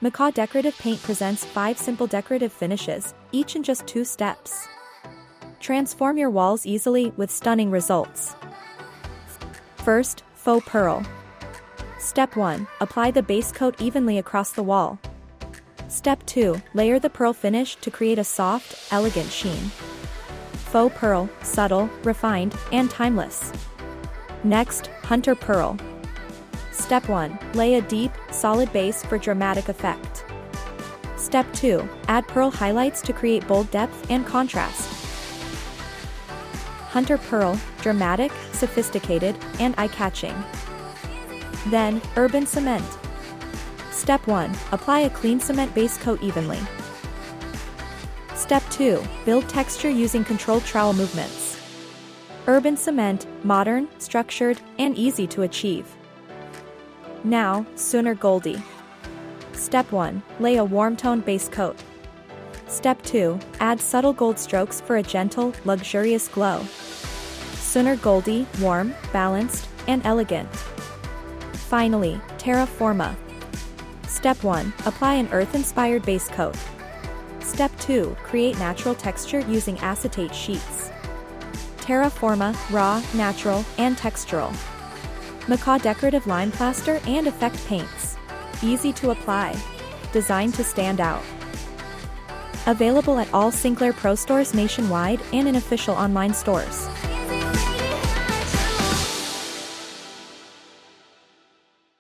Makaw Decorative Paint presents 5 simple decorative finishes, each in just 2 steps. Transform your walls easily with stunning results. First, faux pearl. Step 1. Apply the base coat evenly across the wall. Step 2. Layer the pearl finish to create a soft, elegant sheen. Faux pearl, subtle, refined, and timeless. Next, hunter pearl. Step 1. Lay a deep, solid base for dramatic effect. Step 2. Add pearl highlights to create bold depth and contrast. Hunter pearl, dramatic, sophisticated, and eye-catching. Then, urban cement. Step 1. Apply a clean cement base coat evenly. Step 2. Build texture using controlled trowel movements. Urban cement, modern, structured, and easy to achieve. Now, Sinclair Goldie. Step 1. Lay a warm-toned base coat. Step 2. Add subtle gold strokes for a gentle, luxurious glow. Sinclair Goldie, warm, balanced, and elegant. Finally, terra firma. Step 1. Apply an earth-inspired base coat. Step 2. Create natural texture using acetate sheets. Terra firma, raw, natural, and textural. Makaw Decorative Lime Plaster and Effect Paints. Easy to apply. Designed to stand out. Available at all Sinclair Pro Stores nationwide and in official online stores.